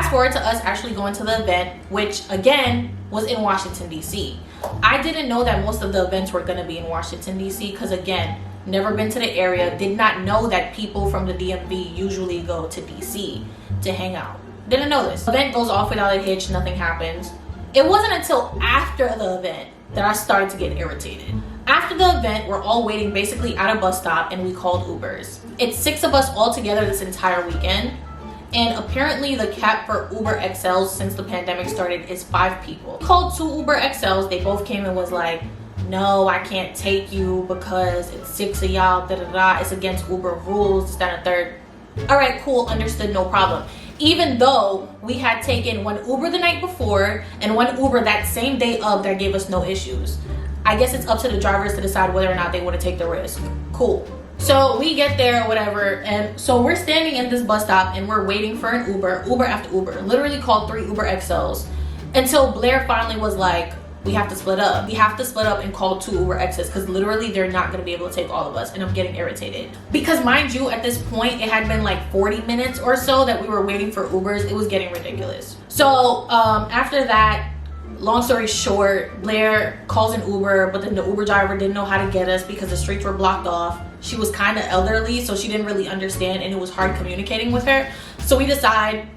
Fast forward to us actually going to the event, which again was in Washington, D.C. I didn't know that most of the events were going to be in Washington, D.C. because again, never been to the area, did not know that people from the DMV usually go to D.C. to hang out. Didn't know this. Event goes off without a hitch, nothing happens. It wasn't until after the event that I started to get irritated. After the event, we're all waiting basically at a bus stop and we called Ubers. It's 6 of us all together this entire weekend. And apparently the cap for Uber XLs since the pandemic started is 5 people. We called 2 Uber XLs, they both came and was like, no, I can't take you because it's 6 of y'all, it's against Uber rules, this, that, and third. All right, cool, understood, no problem. Even though we had taken 1 Uber the night before and 1 Uber that same day of that gave us no issues. I guess it's up to the drivers to decide whether or not they want to take the risk. Cool. So we get there or whatever, and so we're standing in this bus stop and we're waiting for an Uber after Uber. Literally called 3 Uber XLs until Blair finally was like, we have to split up. We have to split up and call 2 Uber X's because literally they're not going to be able to take all of us, and I'm getting irritated. Because mind you, at this point, it had been like 40 minutes or so that we were waiting for Ubers. It was getting ridiculous. So after that, long story short, Blair calls an Uber, but then the Uber driver didn't know how to get us because the streets were blocked off. She was kind of elderly, so she didn't really understand, and it was hard communicating with her. So we decide,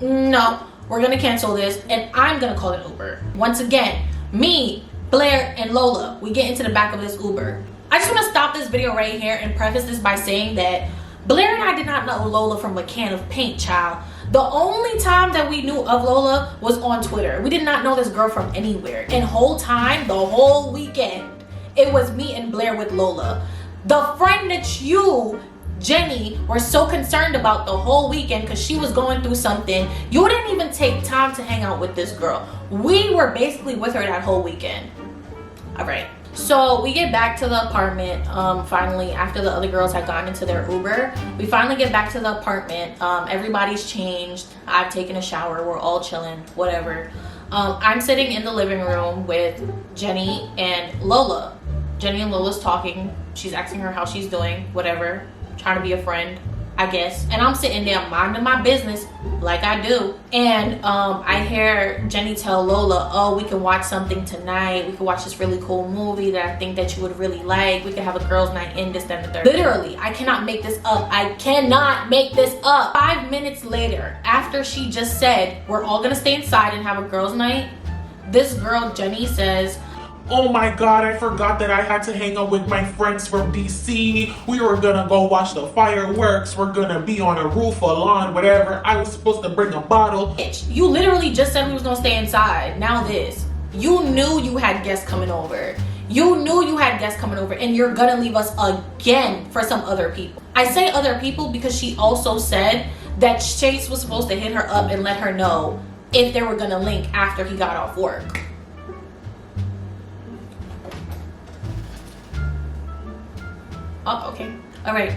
no, we're gonna cancel this, and I'm gonna call an Uber. Once again, me, Blair, and Lola, we get into the back of this Uber. I just want to stop this video right here and preface this by saying that Blair and I did not know Lola from a can of paint, child. The only time that we knew of Lola was on Twitter. We did not know this girl from anywhere. And whole time, the whole weekend, it was me and Blair with Lola. The friend that you, Jenny, were so concerned about the whole weekend because she was going through something, you didn't even take time to hang out with this girl. We were basically with her that whole weekend. All right. So we get back to the apartment finally after the other girls had gone into their Uber. We finally get back to the apartment. Everybody's changed. I've taken a shower. We're all chilling, whatever. I'm sitting in the living room with Jenny and Lola. Jenny and Lola's talking. She's asking her how she's doing, whatever. Trying to be a friend, I guess. And I'm sitting there minding my business like I do. And I hear Jenny tell Lola, oh, we can watch something tonight. We can watch this really cool movie that I think that you would really like. We can have a girls' night in this, that, and the third. Literally, I cannot make this up. I cannot make this up. 5 minutes later, after she just said, we're all gonna stay inside and have a girls' night, this girl, Jenny, says, oh my god, I forgot that I had to hang out with my friends from DC. We were gonna go watch the fireworks. We're gonna be on a roof, a lawn, whatever. I was supposed to bring a bottle. Bitch, you literally just said we was gonna stay inside. Now this. You knew you had guests coming over. You knew you had guests coming over and you're gonna leave us again for some other people. I say other people because she also said that Chase was supposed to hit her up and let her know if they were gonna link after he got off work. Oh, okay. All right.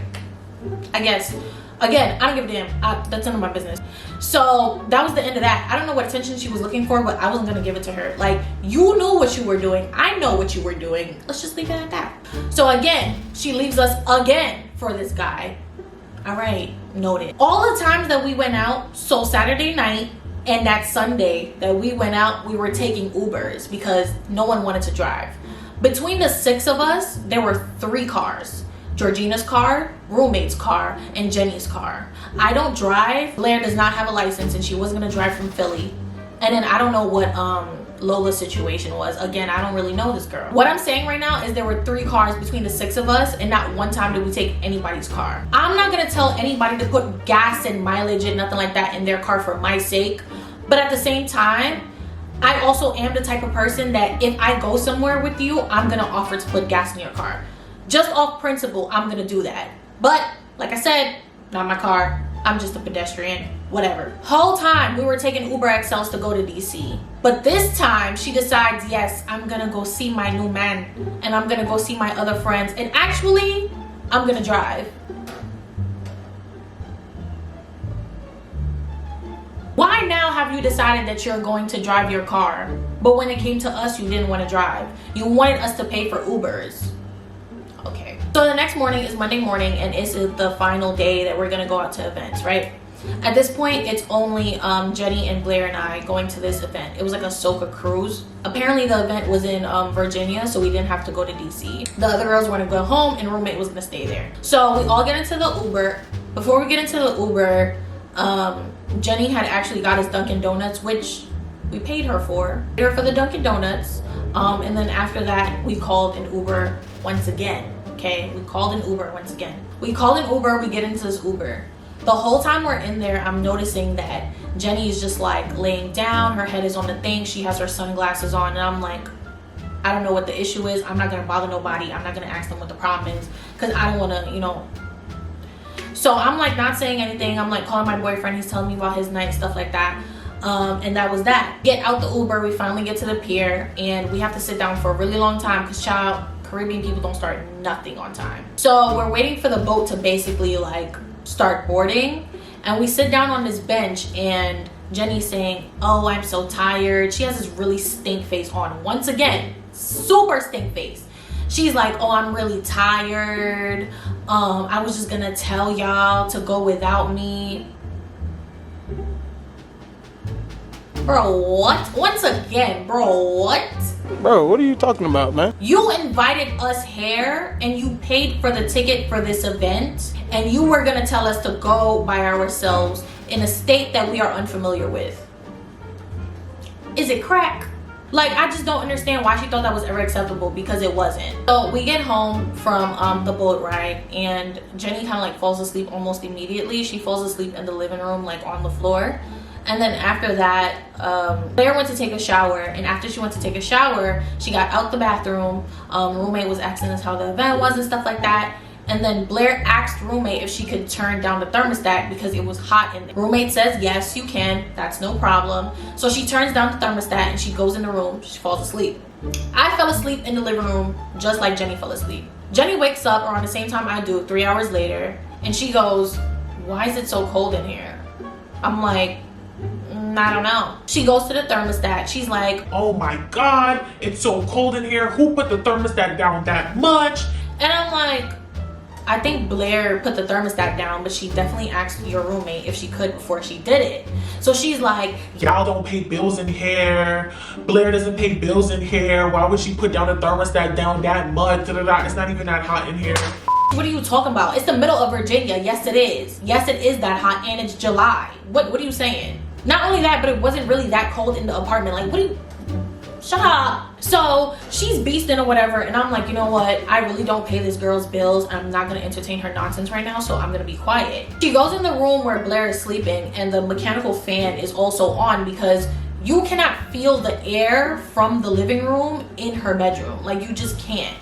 I guess. Again, I don't give a damn. That's none of my business. So that was the end of that. I don't know what attention she was looking for, but I wasn't going to give it to her. Like, you knew what you were doing. I know what you were doing. Let's just leave it at that. So again, she leaves us again for this guy. All right. Noted. All the times that we went out, so Saturday night and that Sunday that we went out, we were taking Ubers because no one wanted to drive. Between the 6 of us, there were 3 cars. Georgina's car, roommate's car, and Jenny's car. I don't drive. Blair does not have a license and she wasn't gonna drive from Philly. And then I don't know what Lola's situation was. Again, I don't really know this girl. What I'm saying right now is there were 3 cars between the 6 of us and not one time did we take anybody's car. I'm not gonna tell anybody to put gas and mileage and nothing like that in their car for my sake. But at the same time, I also am the type of person that if I go somewhere with you, I'm gonna offer to put gas in your car. Just off principle, I'm gonna do that. But like I said, not my car. I'm just a pedestrian, whatever. Whole time we were taking Uber XLs to go to DC. But this time she decides, yes, I'm gonna go see my new man and I'm gonna go see my other friends. And actually, I'm gonna drive. Why now have you decided that you're going to drive your car? But when it came to us, you didn't want to drive. You wanted us to pay for Ubers. Okay. So the next morning is Monday morning and it's the final day that we're gonna go out to events, right? At this point, it's only Jenny and Blair and I going to this event. It was like a soca cruise. Apparently the event was in Virginia, so we didn't have to go to DC. The other girls were gonna go home and roommate was gonna stay there. So we all get into the Uber. Before we get into the Uber, Jenny had actually got us Dunkin' Donuts, which we paid her for. Paid her for the Dunkin' Donuts. And then after that, we called an Uber once again. Okay, we called an Uber once again. We called an Uber, we get into this Uber. The whole time we're in there, I'm noticing that Jenny is just like laying down, her head is on the thing, she has her sunglasses on, and I'm like, I don't know what the issue is. I'm not gonna bother nobody. I'm not gonna ask them what the problem is, because I don't wanna, you know. So I'm like not saying anything. I'm like calling my boyfriend, he's telling me about his night, stuff like that. And that was that. Get out the Uber, we finally get to the pier, and we have to sit down for a really long time, because child, Caribbean people don't start nothing on time. So we're waiting for the boat to basically like start boarding, and we sit down on this bench, and Jenny's saying, oh, I'm so tired. She has this really stink face on. Once again, super stink face. She's like, oh, I'm really tired. I was just gonna tell y'all to go without me. Bro, what? Once again, bro, what? Bro, what are you talking about, man? You invited us here and you paid for the ticket for this event, and you were gonna tell us to go by ourselves in a state that we are unfamiliar with. Is it crack? Like, I just don't understand why she thought that was ever acceptable, because it wasn't. So we get home from the boat ride, and Jenny kind of like falls asleep almost immediately. She falls asleep in the living room, like on the floor. And then after that, Blair went to take a shower, and after she went to take a shower, she got out the bathroom. Roommate was asking us how the event was and stuff like that. And then Blair asked roommate if she could turn down the thermostat because it was hot in there. Roommate says, yes, you can. That's no problem. So she turns down the thermostat and she goes in the room. She falls asleep. I fell asleep in the living room just like Jenny fell asleep. Jenny wakes up around the same time I do, 3 hours later, and she goes, why is it so cold in here? I'm like, I don't know. She goes to the thermostat. She's like, oh my God, it's so cold in here. Who put the thermostat down that much? and I'm like, I think Blair put the thermostat down, but she definitely asked your roommate if she could before she did it. So she's like, y'all don't pay bills in here. Blair doesn't pay bills in here. Why would she put down the thermostat down that much? Da-da-da. It's not even that hot in here. what are you talking about? It's the middle of Virginia. Yes, it is. Yes, it is that hot, and it's July. What are you saying? Not only that, but it wasn't really that cold in the apartment. Like, what are you... Shut up. So she's beasting or whatever, and I'm like, you know what, I really don't pay this girl's bills. I'm not gonna entertain her nonsense right now, so I'm gonna be quiet. She goes in the room where Blair is sleeping, and the mechanical fan is also on because you cannot feel the air from the living room in her bedroom. Like, you just can't.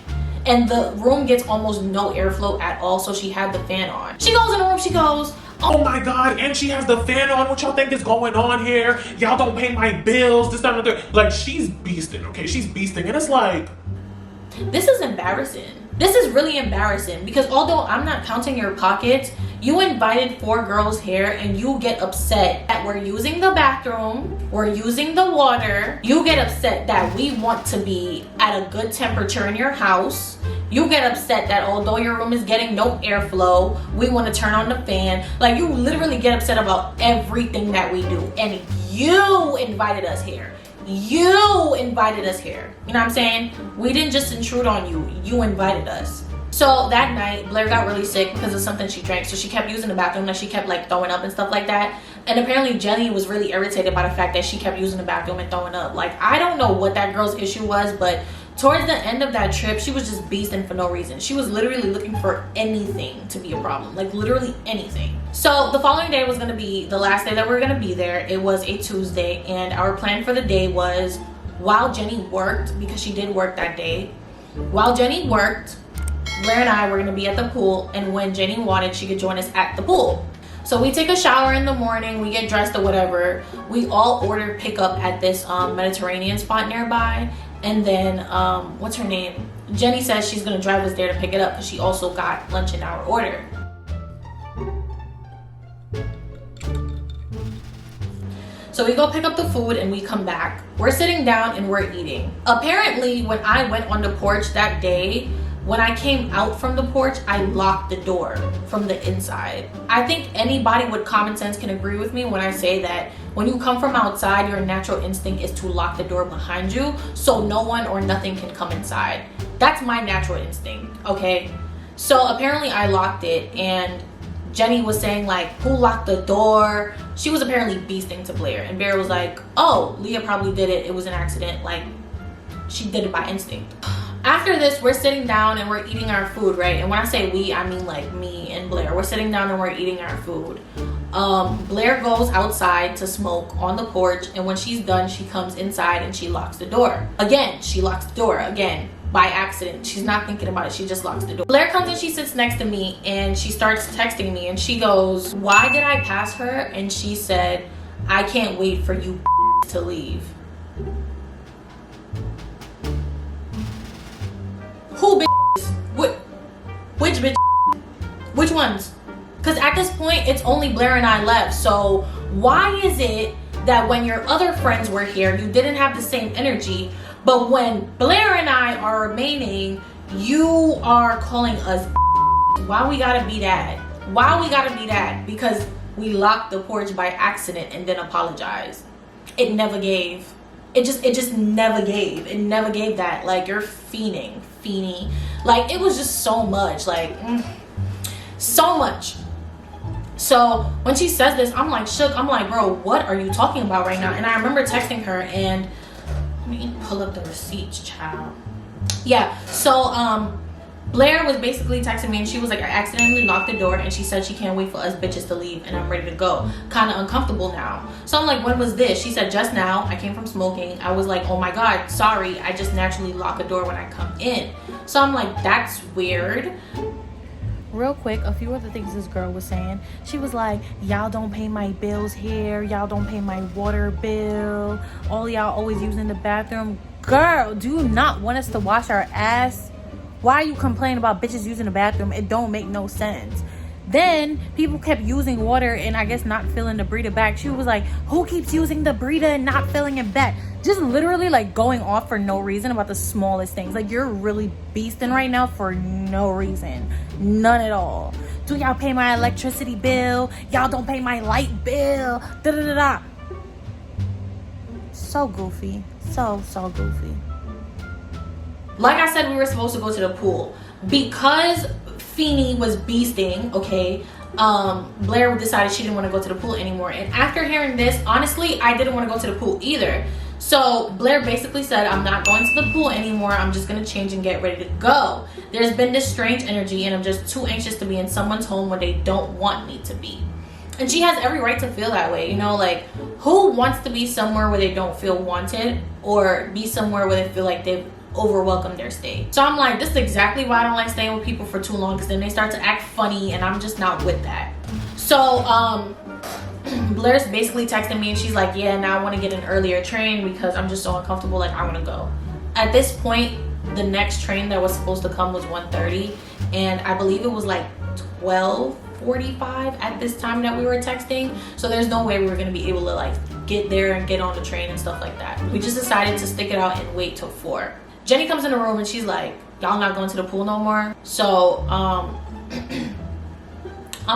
And the room gets almost no airflow at all, so she had the fan on. She goes in the room, she goes, oh my God, and she has the fan on. What y'all think is going on here? Y'all don't pay my bills, this, that, and the third. Like, she's beasting, okay? She's beasting, and it's like... this is embarrassing. This is really embarrassing, because although I'm not counting your pockets, you invited 4 girls here and you get upset that we're using the bathroom, we're using the water. You get upset that we want to be at a good temperature in your house. You get upset that although your room is getting no airflow, we want to turn on the fan. Like, you literally get upset about everything that we do, and you invited us here. You invited us here. You know what I'm saying? We didn't just intrude on you. You invited us. So that night, Blair got really sick because of something she drank. So she kept using the bathroom, and she kept like throwing up and stuff like that. And apparently Jenny was really irritated by the fact that she kept using the bathroom and throwing up. Like, I don't know what that girl's issue was, but towards the end of that trip, she was just beasting for no reason. She was literally looking for anything to be a problem. Like, literally anything. So the following day was going to be the last day that we were going to be there. It was a Tuesday, and our plan for the day was, while Jenny worked, because she did work that day, while Jenny worked, Blair and I were going to be at the pool, and when Jenny wanted, she could join us at the pool. So we take a shower in the morning, we get dressed or whatever. We all order pickup at this Mediterranean spot nearby. And then, what's her name? Jenny says she's gonna drive us there to pick it up because she also got lunch in our order. So we go pick up the food and we come back. We're sitting down and we're eating. Apparently, when I went on the porch that day, when I came out from the porch, I locked the door from the inside. I think anybody with common sense can agree with me when I say that when you come from outside, your natural instinct is to lock the door behind you so no one or nothing can come inside. That's my natural instinct, okay? So apparently I locked it, and Jenny was saying like, who locked the door? She was apparently beasting to Blair, and Blair was like, oh, Leah probably did it. It was an accident. Like, she did it by instinct. After this, we're sitting down and we're eating our food, right? And when I say we, I mean like me and Blair. We're sitting down and we're eating our food. Blair goes outside to smoke on the porch, and when she's done, she comes inside and she locks the door. Again, she locks the door again by accident. She's not thinking about it. She just locks the door. Blair comes and she sits next to me and she starts texting me, and she goes, why did I pass her? And she said, I can't wait for you to leave. Who bitches? Which bitch? Which ones? Because at this point, it's only Blair and I left. So why is it that when your other friends were here, you didn't have the same energy, but when Blair and I are remaining, you are calling us? Why we gotta be that? Why we gotta be that? Because we locked the porch by accident and then apologized. It never gave. It just never gave. It never gave that. Like, you're fiending. Like, it was just so much. Like, so much. So when she says this, I'm like shook. I'm like, bro, what are you talking about right now? And I remember texting her, and let me pull up the receipts, child. Yeah, so Blair was basically texting me, and she was like, I accidentally locked the door, and she said she can't wait for us bitches to leave, and I'm ready to go. Kind of uncomfortable now. So I'm like, when was this? She said, just now. I came from smoking. I was like, oh my God, sorry. I just naturally lock a door when I come in. So I'm like, that's weird. Real quick, a few other things this girl was saying. She was like, y'all don't pay my bills here. Y'all don't pay my water bill. All y'all always using the bathroom. Girl, do you not want us to wash our ass? Why are you complaining about bitches using the bathroom? It don't make no sense. Then people kept using water and I guess not filling the Brita back. She was like, who keeps using the Brita and not filling it back? Just literally like going off for no reason about the smallest things. Like, you're really beasting right now for no reason. None at all. Do y'all pay my electricity bill? Y'all don't pay my light bill. Da da da da. So goofy. So goofy. Like I said, we were supposed to go to the pool. Because Feeny was beasting, okay, Blair decided she didn't want to go to the pool anymore. And after hearing this, honestly, I didn't want to go to the pool either. So Blair basically said, I'm not going to the pool anymore. I'm just going to change and get ready to go. There's been this strange energy, and I'm just too anxious to be in someone's home where they don't want me to be. And she has every right to feel that way, you know, like, who wants to be somewhere where they don't feel wanted, or be somewhere where they feel like they've overwhelmed their stay? So I'm like, this is exactly why I don't like staying with people for too long, because then they start to act funny, and I'm just not with that. So Blair's basically texting me, and she's like, yeah, now I want to get an earlier train because I'm just so uncomfortable, like, I want to go. At this point, the next train that was supposed to come was 1:30, and I believe it was like 12:45 at this time that we were texting. So there's no way we were going to be able to like get there and get on the train and stuff like that. We just decided to stick it out and wait till 4. Jenny comes in the room and she's like, y'all not going to the pool no more? So I'm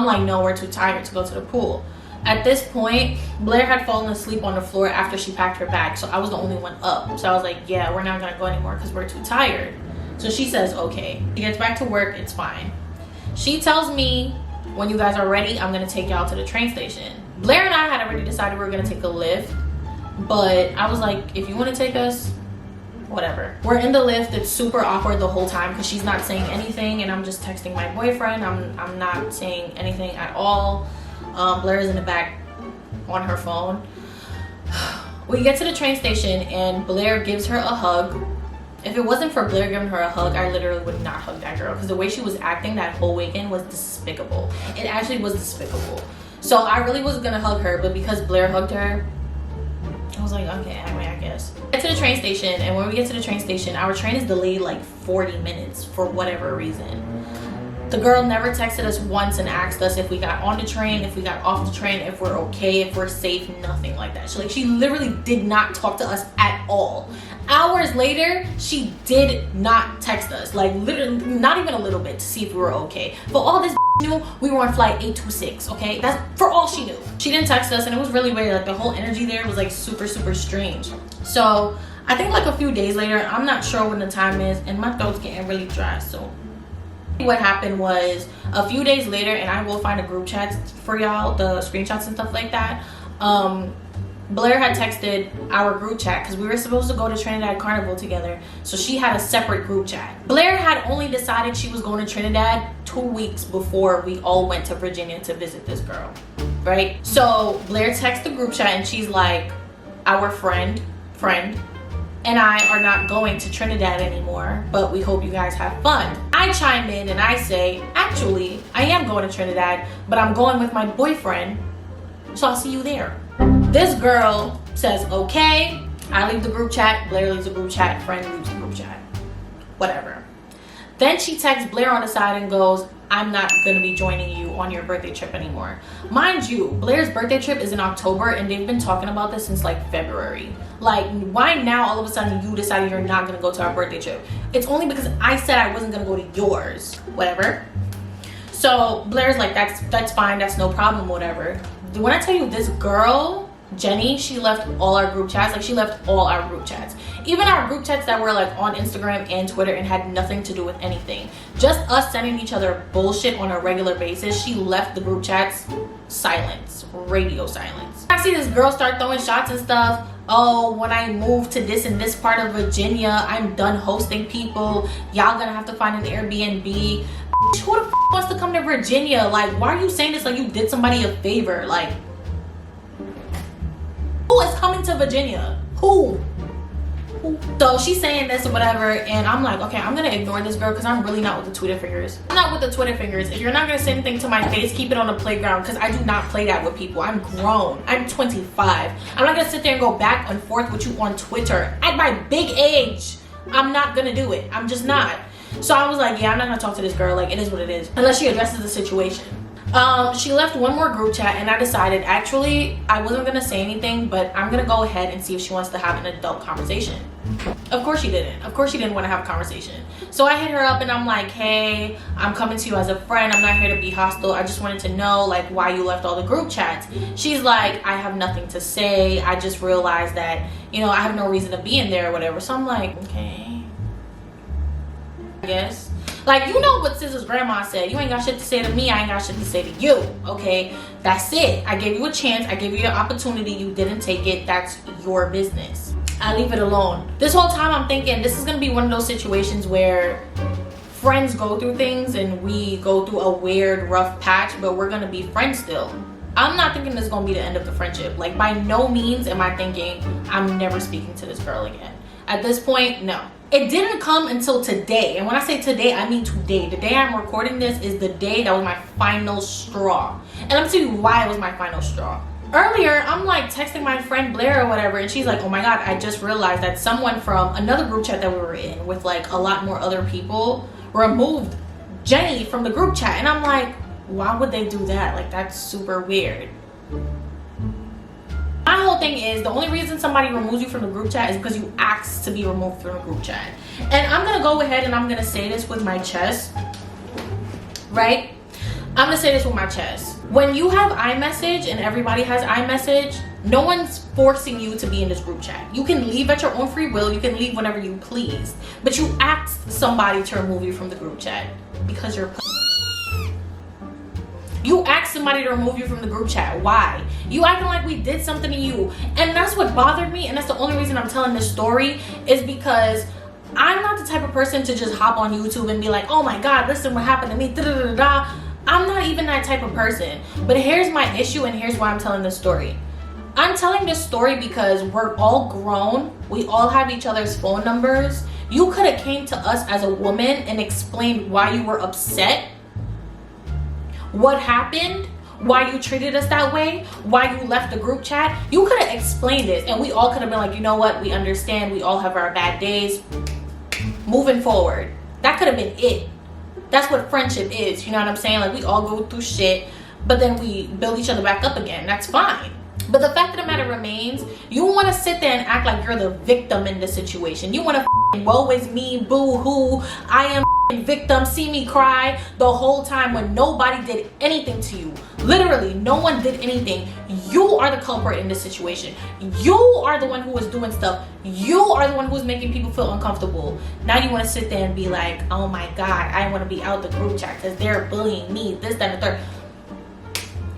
like, no, we're too tired to go to the pool. At this point, Blair had fallen asleep on the floor after she packed her bag, so I was the only one up. So I was like, yeah, we're not gonna go anymore because we're too tired. So she says, okay. She gets back to work, it's fine. She tells me, when you guys are ready, I'm gonna take y'all to the train station. Blair and I had already decided we were gonna take a lift, but I was like, if you wanna take us, whatever. We're in the lift. It's super awkward the whole time because she's not saying anything, and I'm just texting my boyfriend. I'm not saying anything at all. Blair is in the back on her phone. We get to the train station and Blair gives her a hug. If it wasn't for Blair giving her a hug, I literally would not hug that girl, because the way she was acting that whole weekend was despicable. It actually was despicable. So I really was gonna hug her, but because Blair hugged her, I was like, okay, I guess. We get to the train station, and when we get to the train station, our train is delayed like 40 minutes for whatever reason. The girl never texted us once and asked us if we got on the train, if we got off the train, if we're okay, if we're safe, nothing like that. She literally did not talk to us at all. Hours later, she did not text us, like literally not even a little bit, to see if we were okay. But all this knew we were on flight 826, okay? That's for all she knew. She didn't text us, and it was really weird. Like the whole energy there was like super strange. So I think like a few days later, I'm not sure when the time is, and my throat's getting really dry, so what happened was a few days later, and I will find a group chat for y'all, the screenshots and stuff like that. Blair had texted our group chat because we were supposed to go to Trinidad Carnival together, so she had a separate group chat. Blair had only decided she was going to Trinidad 2 weeks before we all went to Virginia to visit this girl, right? So Blair texts the group chat and she's like, our friend and I are not going to Trinidad anymore, but we hope you guys have fun. I chime in and I say, actually, I am going to Trinidad, but I'm going with my boyfriend, so I'll see you there. This girl says, okay. I leave the group chat, Blair leaves the group chat, friend leaves the group chat. Whatever. Then she texts Blair on the side and goes, I'm not going to be joining you on your birthday trip anymore. Mind you, Blair's birthday trip is in October, and they've been talking about this since like February. Like, why now all of a sudden you decided you're not going to go to our birthday trip? It's only because I said I wasn't going to go to yours. Whatever. So Blair's like, that's fine, that's no problem, whatever. When I tell you, this girl, Jenny, she left all our group chats. Like, she left all our group chats. Even our group chats that were like on Instagram and Twitter and had nothing to do with anything. Just us sending each other bullshit on a regular basis. She left the group chats silence, radio silence. I see this girl start throwing shots and stuff. Oh, when I move to this and this part of Virginia, I'm done hosting people. Y'all gonna have to find an Airbnb. Who the f wants to come to Virginia? Like, why are you saying this like you did somebody a favor? Like, who is coming to Virginia? Who? So she's saying this or whatever, and I'm like, okay, I'm gonna ignore this girl because I'm really not with the Twitter fingers. I'm not with the Twitter fingers. If you're not gonna say anything to my face, keep it on the playground, because I do not play that with people. I'm grown. I'm 25. I'm not gonna sit there and go back and forth with you on Twitter at my big age. I'm not gonna do it. I'm just not. So I was like, yeah, I'm not gonna talk to this girl. Like, it is what it is, unless she addresses the situation. She left one more group chat, and I decided, actually, I wasn't gonna say anything, but I'm gonna go ahead and see if she wants to have an adult conversation. Of course she didn't. Of course she didn't want to have a conversation. So I hit her up and I'm like, hey, I'm coming to you as a friend. I'm not here to be hostile. I just wanted to know, like, why you left all the group chats. She's like, I have nothing to say. I just realized that, you know, I have no reason to be in there or whatever. So I'm like, okay, I guess. Like, you know what SZA's grandma said. You ain't got shit to say to me. I ain't got shit to say to you. Okay? That's it. I gave you a chance. I gave you an opportunity. You didn't take it. That's your business. I leave it alone. This whole time I'm thinking this is going to be one of those situations where friends go through things and we go through a weird, rough patch, but we're going to be friends still. I'm not thinking this is going to be the end of the friendship. Like, by no means am I thinking I'm never speaking to this girl again. At this point, no. It didn't come until today. And when I say today, I mean today. The day I'm recording this is the day that was my final straw. And I'm telling you why it was my final straw. Earlier, I'm like texting my friend Blair or whatever, and she's like, oh my God, I just realized that someone from another group chat that we were in with like a lot more other people removed Jenny from the group chat. And I'm like, why would they do that? Like, that's super weird. My whole thing is, the only reason somebody removes you from the group chat is because you asked to be removed from the group chat. And I'm gonna go ahead and I'm gonna say this with my chest, right? I'm gonna say this with my chest. When you have iMessage and everybody has iMessage, no one's forcing you to be in this group chat. You can leave at your own free will. You can leave whenever you please. But you asked somebody to remove you from the group chat because you're You asked somebody to remove you from the group chat. Why? You acting like we did something to you. And that's what bothered me, and that's the only reason I'm telling this story, is because I'm not the type of person to just hop on YouTube and be like, oh my God, listen what happened to me, da-da-da-da. I'm not even that type of person. But here's my issue, and here's why I'm telling this story. I'm telling this story because we're all grown. We all have each other's phone numbers. You could have came to us as a woman and explained why you were upset, what happened, why you treated us that way, why you left the group chat. You could have explained it, and we all could have been like, you know what, we understand, we all have our bad days, moving forward. That could have been it. That's what friendship is. You know what I'm saying? Like, we all go through shit, but then we build each other back up again. That's fine. But the fact of the matter remains, you want to sit there and act like you're the victim in this situation. You want to woe is me, boo hoo, I am victim, see me cry the whole time when nobody did anything to you. Literally, no one did anything. You are the culprit in this situation. You are the one who was doing stuff. You are the one who was making people feel uncomfortable. Now you want to sit there and be like, oh my God, I want to be out the group chat because they're bullying me, this, that, and the third.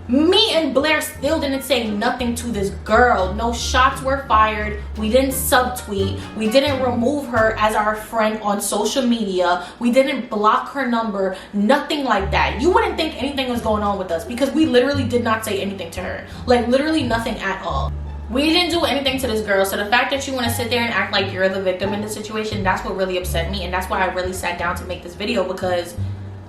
Me and Blair still didn't say nothing to this girl. No shots were fired. We didn't subtweet. We didn't remove her as our friend on social media. We didn't block her number. Nothing like that. You wouldn't think anything was going on with us because we literally did not say anything to her. Like, literally nothing at all. We didn't do anything to this girl. So the fact that you want to sit there and act like you're the victim in this situation, that's what really upset me. And that's why I really sat down to make this video, because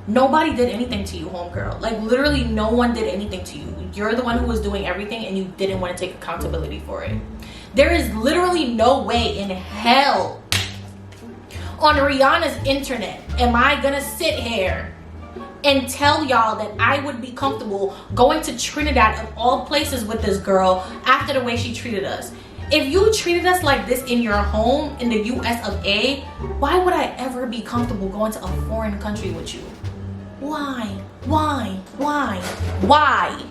nobody did anything to you, homegirl. Like, literally no one did anything to you. You're the one who was doing everything and you didn't want to take accountability for it. There is literally no way in hell on Rihanna's internet am I gonna sit here and tell y'all that I would be comfortable going to Trinidad of all places with this girl after the way she treated us. If you treated us like this in your home in the US of A, why would I ever be comfortable going to a foreign country with you? Why?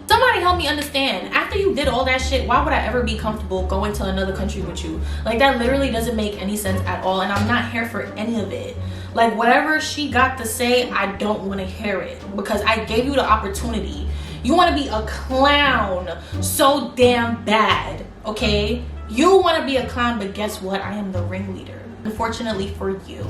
Somebody help me understand. After you did all that shit, why would I ever be comfortable going to another country with you? Like, that literally doesn't make any sense at all, and I'm not here for any of it. Like, whatever she got to say, I don't want to hear it, because I gave you the opportunity. You want to be a clown so damn bad, okay? You want to be a clown, but guess what? I am the ringleader, unfortunately for you.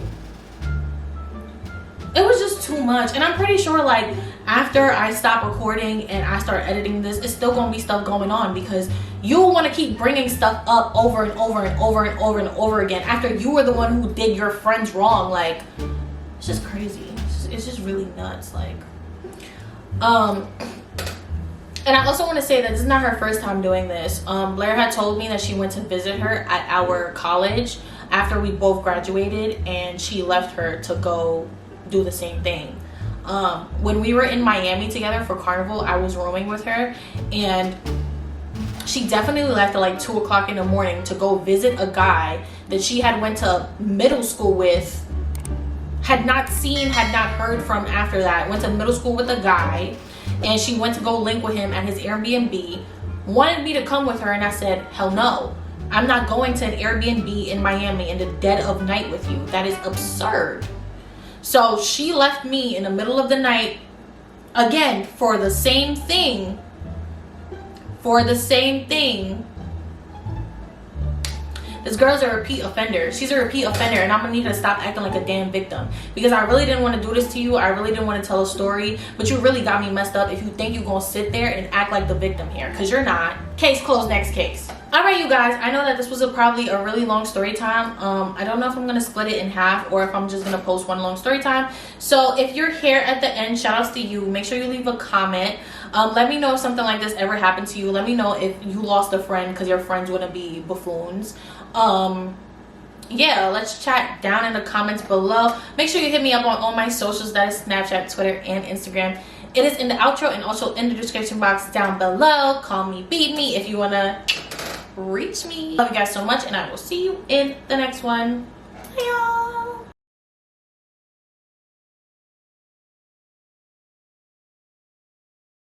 It was just too much, and I'm pretty sure, like, after I stop recording and I start editing this, it's still gonna be stuff going on, because you want to keep bringing stuff up over and over and over and over and over again after you were the one who did your friends wrong. Like, it's just crazy. It's just really nuts. Like, and I also want to say that this is not her first time doing this. Blair had told me that she went to visit her at our college after we both graduated, and she left her to go do the same thing. When we were in Miami together for Carnival, I was rooming with her, and she definitely left at like 2 o'clock in the morning to go visit a guy that she had went to middle school with, had not seen, had not heard from after that. Went to middle school with a guy, and she went to go link with him at his Airbnb, wanted me to come with her, and I said, hell no. I'm not going to an Airbnb in Miami in the dead of night with you. That is absurd. So she left me in the middle of the night, again, for the same thing. This girl's a repeat offender. She's a repeat offender, and I'm gonna need her to stop acting like a damn victim, because I really didn't want to do this to you. I really didn't want to tell a story, but you really got me messed up if you think you're gonna sit there and act like the victim here, because you're not. Case closed, next case. All right, you guys, I know that this was probably a really long story time. I don't know if I'm gonna split it in half or if I'm just gonna post one long story time. So if you're here at the end, shout outs to you. Make sure you leave a comment. Let me know if something like this ever happened to you. Let me know if you lost a friend because your friends wouldn't be buffoons. Yeah, let's chat down in the comments below. Make sure you hit me up on all my socials. That is Snapchat, Twitter, and Instagram. It is in the outro and also in the description box down below. Call me, beat me if you wanna reach me. Love you guys so much, and I will see you in the next one. Bye, y'all.